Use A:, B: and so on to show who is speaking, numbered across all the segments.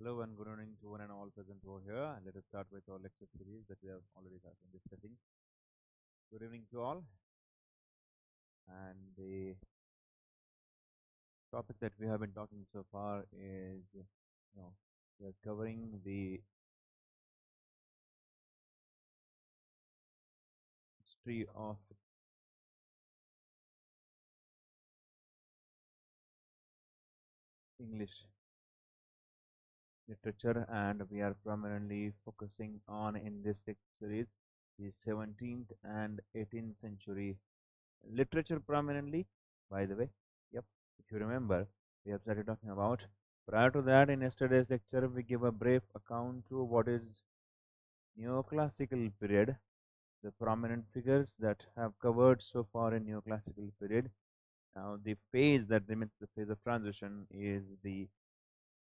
A: Hello and good evening to one and all present over here. And let us start with our lecture series that we have already been discussing. Good evening to all. And the topic that we have been talking so far is, we are covering the history of English literature, and we are primarily focusing on in this series the 17th and 18th century literature prominently, by the way. Yep, if you remember, we have started talking about. Prior to that, in yesterday's lecture, we give a brief account to what is neoclassical period, the prominent figures that have covered so far in neoclassical period. Now, the phase that remains the phase of transition is the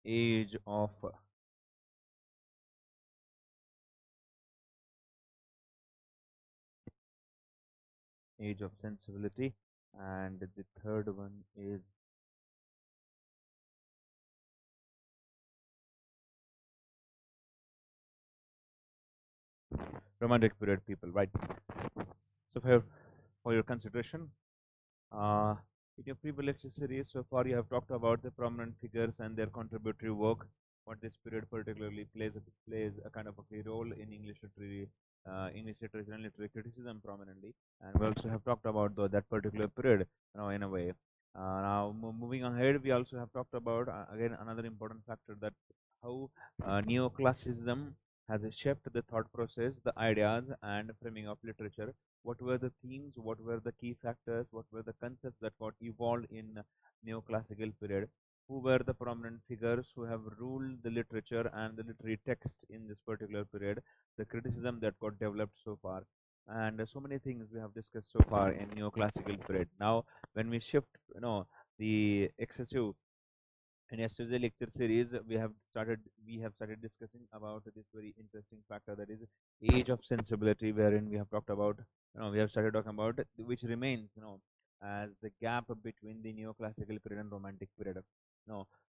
A: age of sensibility, and the third one is romantic period people, right? So for your consideration, Uh, in your previous lecture series, so far you have talked about the prominent figures and their contributory work. What this period particularly plays a kind of a key role in English literature and literary criticism prominently. And we also have talked about that particular period, in a way. Now, moving ahead, we also have talked about again another important factor, that how neoclassicism has shaped the thought process, the ideas, and framing of literature. What were the themes, what were the key factors, what were the concepts that got evolved in neoclassical period, who were the prominent figures who have ruled the literature and the literary text in this particular period, the criticism that got developed so far, and so many things we have discussed so far in neoclassical period. Now, when we shift, the excessive in yesterday's lecture series, we have started discussing about this very interesting factor, that is age of sensibility, wherein we have talked about, we have started talking about which remains, as the gap between the neoclassical period and romantic period.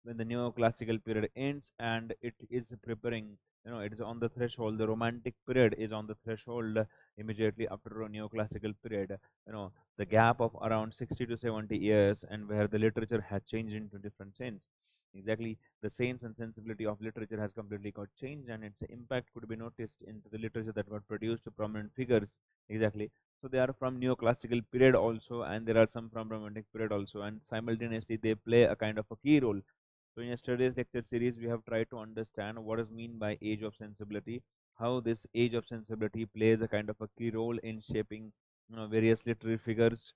A: When the neoclassical period ends and it is preparing, it is on the threshold. The romantic period is on the threshold immediately after a neoclassical period. The gap of around 60 to 70 years, and where the literature has changed into different sense. Exactly, the sense and sensibility of literature has completely got changed, and its impact could be noticed into the literature that got produced to prominent figures. Exactly. So they are from neoclassical period also, and there are some from romantic period also, and simultaneously they play a kind of a key role. So in yesterday's lecture series, we have tried to understand what is mean by age of sensibility, how this age of sensibility plays a kind of a key role in shaping, various literary figures.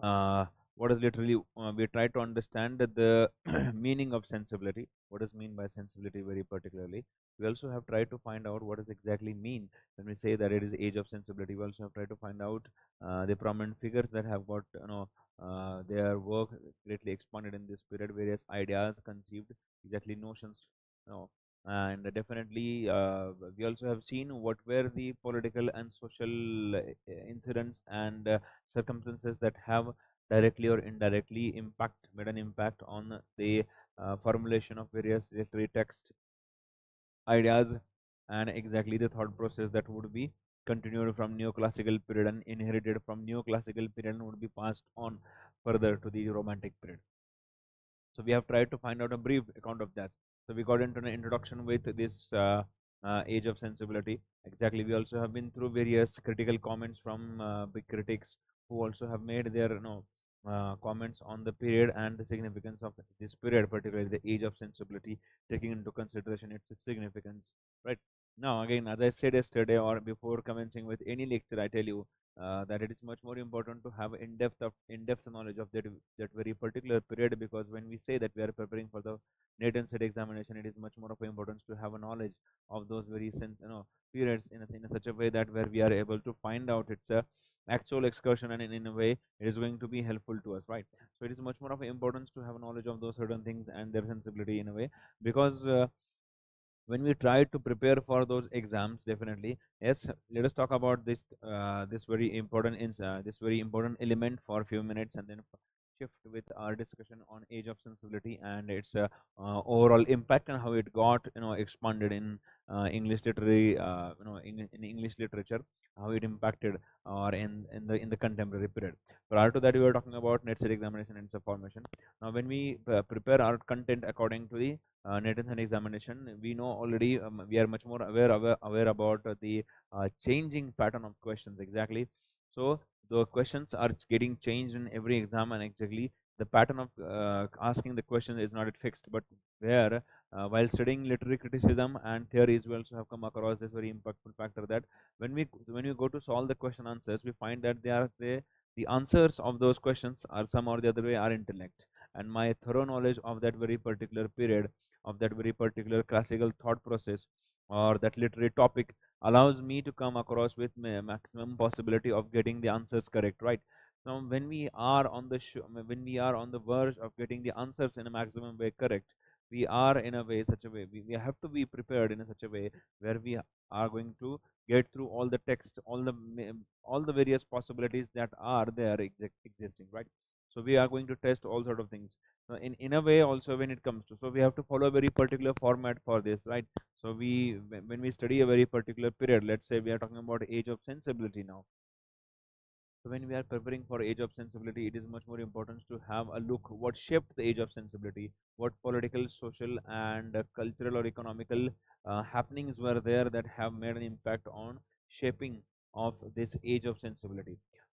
A: uh, what is literally, we try to understand the meaning of sensibility, what is mean by sensibility very particularly. We also have tried to find out what does exactly mean when we say that it is age of sensibility. We also have tried to find out the prominent figures that have got, their work greatly expanded in this period, various ideas conceived, exactly notions, you know and definitely, we also have seen what were the political and social incidents and circumstances that have directly or indirectly made an impact on the formulation of various literary text ideas, and exactly the thought process that would be continued from neoclassical period and inherited from neoclassical period and would be passed on further to the romantic period. So we have tried to find out a brief account of that. So we got into an introduction with this age of sensibility. Exactly, we also have been through various critical comments from big critics who also have made their, comments on the period and the significance of this period, particularly the age of sensibility, taking into consideration its significance. Right now, again, as I said yesterday or before commencing with any lecture, I tell you that it is much more important to have in-depth knowledge of that very particular period, because when we say that we are preparing for the NET and SET examination, it is much more of importance to have a knowledge of those very periods in a such a way that where we are able to find out its actual excursion, and in a way it is going to be helpful to us, right? So it is much more of importance to have a knowledge of those certain things and their sensibility in a way, because when we try to prepare for those exams, definitely, yes, let us talk about this very important element for a few minutes, and then shift with our discussion on age of sensibility and its overall impact and how it got expanded in English literary in English literature, how it impacted or in the contemporary period. Prior to that, we were talking about net set examination and subformation. Now, when we prepare our content according to the net and examination, we know already we are much more aware about the changing pattern of questions exactly. So the questions are getting changed in every exam, and exactly the pattern of asking the question is not fixed, but where while studying literary criticism and theories, we also have come across this very impactful factor that when we go to solve the question answers, we find that the answers of those questions are some or the other way are intellect. And my thorough knowledge of that very particular period, of that very particular classical thought process or that literary topic allows me to come across with maximum possibility of getting the answers correct, right? Now, when we are on the when we are on the verge of getting the answers in a maximum way correct, we are in a way such a way we have to be prepared in a such a way where we are going to get through all the text, all the various possibilities that are there existing, right? So we are going to test all sort of things. So in a way also when it comes to, so we have to follow a very particular format for this, right? So when we study a very particular period, let's say we are talking about age of sensibility now. So when we are preparing for age of sensibility, it is much more important to have a look what shaped the age of sensibility, what political, social, and cultural or economical happenings were there that have made an impact on shaping of this age of sensibility.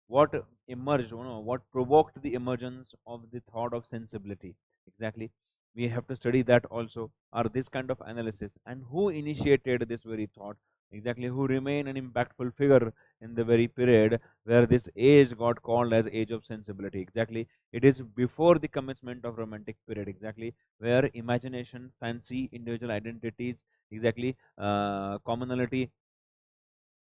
A: What emerged, what provoked the emergence of the thought of sensibility exactly. We have to study that also, or this kind of analysis, and who initiated this very thought exactly, who remain an impactful figure in the very period where this age got called as age of sensibility exactly. It is before the commencement of romantic period exactly, where imagination, fancy, individual identities exactly, commonality,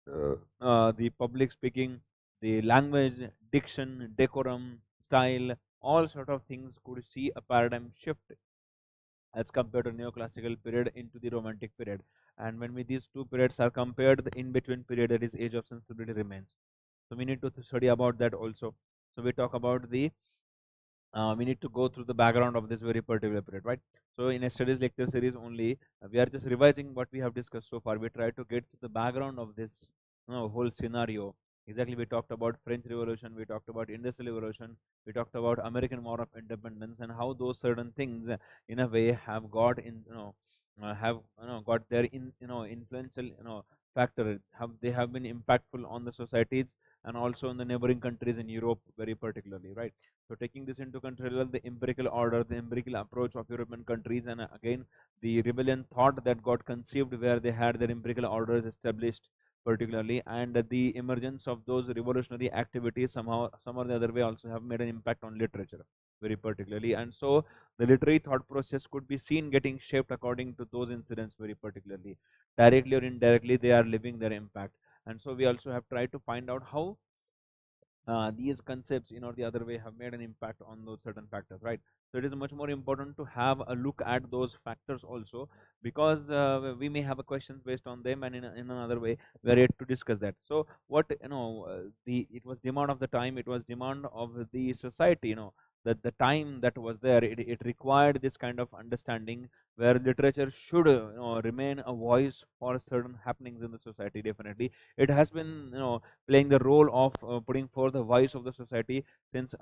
A: the public speaking, the language, diction, decorum, style, all sort of things could see a paradigm shift as compared to neoclassical period into the romantic period. And when these two periods are compared, the in between period, that is age of sensibility, remains. So we need to study about that also. So we talk about the we need to go through the background of this very particular period, right? So in a studies lecture series only, we are just revising what we have discussed so far. We try to get to the background of this whole scenario. Exactly, we talked about French Revolution, we talked about Industrial Revolution, we talked about American War of Independence, and how those certain things, in a way, have got in, have got their influential factor. Have they have been impactful on the societies and also in the neighboring countries in Europe, very particularly, right? So taking this into consider the empirical order, the empirical approach of European countries, and again the rebellion thought that got conceived where they had their empirical orders established particularly, and the emergence of those revolutionary activities somehow, some or the other way, also have made an impact on literature very particularly. And so the literary thought process could be seen getting shaped according to those incidents very particularly. Directly or indirectly, they are living their impact. And so we also have tried to find out how these concepts in or the other way have made an impact on those certain factors, right? So it is much more important to have a look at those factors also, because we may have a questions based on them, and in another way we are yet to discuss that. So what the it was demand of the time, it was demand of the society, that the time that was there, it required this kind of understanding where literature should remain a voice for certain happenings in the society. Definitely it has been playing the role of putting forth the voice of the society since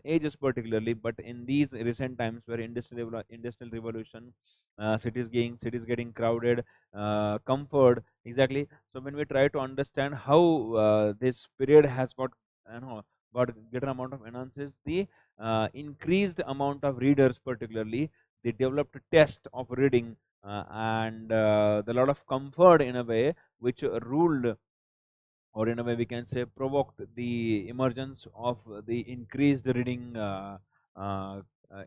A: ages particularly. But in these recent times where industrial revolution, cities getting crowded, comfort exactly. So when we try to understand how this period has got got greater amount of enhances, the increased amount of readers particularly, the developed test of reading, and the lot of comfort in a way which ruled, or in a way we can say provoked, the emergence of the uh,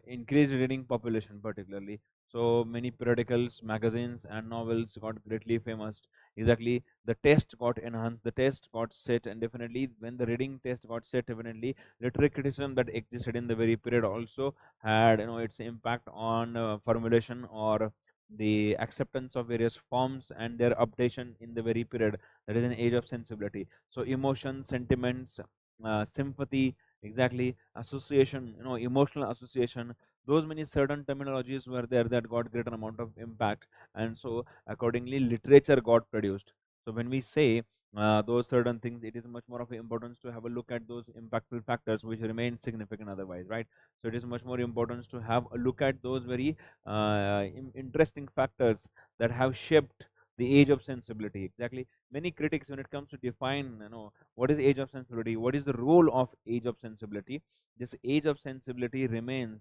A: increased reading population particularly. So many periodicals, magazines, and novels got greatly famous exactly. The test got enhanced, the test got set, and definitely when the reading test got set, definitely literary criticism that existed in the very period also had its impact on formulation or the acceptance of various forms and their updation in the very period, that is an age of sensibility. So emotions, sentiments, sympathy, exactly, association, emotional association. Those many certain terminologies were there that got greater amount of impact, and so accordingly literature got produced. So when we say those certain things, it is much more of importance to have a look at those impactful factors which remain significant otherwise, right? So it is much more importance to have a look at those very interesting factors that have shaped the age of sensibility. Exactly, many critics, when it comes to define, what is age of sensibility, what is the role of age of sensibility, this age of sensibility remains,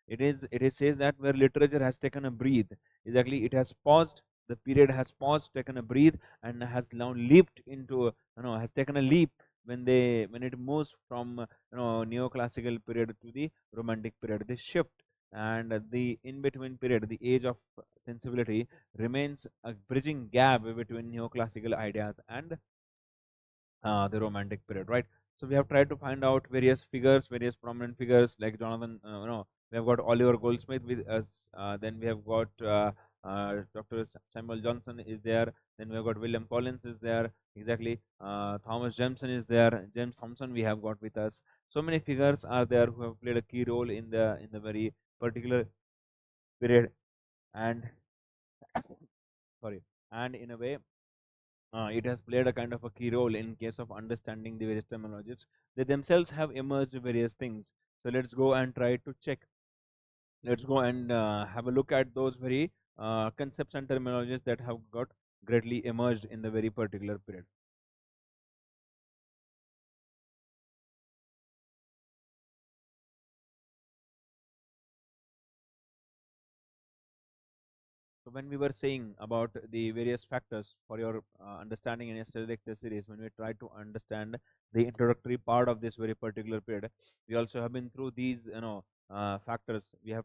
A: it is says that where literature has taken a breath, exactly, it has paused, the period has paused, taken a breath, and has now leaped into has taken a leap when it moves from neoclassical period to the romantic period, this shift. And the in between period, the age of sensibility, remains a bridging gap between neoclassical ideas and the romantic period, right? So we have tried to find out various figures, various prominent figures like Jonathan, we have got Oliver Goldsmith with us, then we have got Dr. Samuel Johnson is there, then we have got William Collins is there, exactly, Thomas Jameson is there, James Thompson we have got with us. So many figures are there who have played a key role in the very particular period, and sorry, and in a way it has played a kind of a key role in case of understanding the various terminologies. They themselves have emerged various things. So let's go and try to check. Let's go and have a look at those very concepts and terminologies that have got greatly emerged in the very particular period. So when we were saying about the various factors for your understanding in yesterday's lecture series, when we try to understand the introductory part of this very particular period, we also have been through these, factors. We have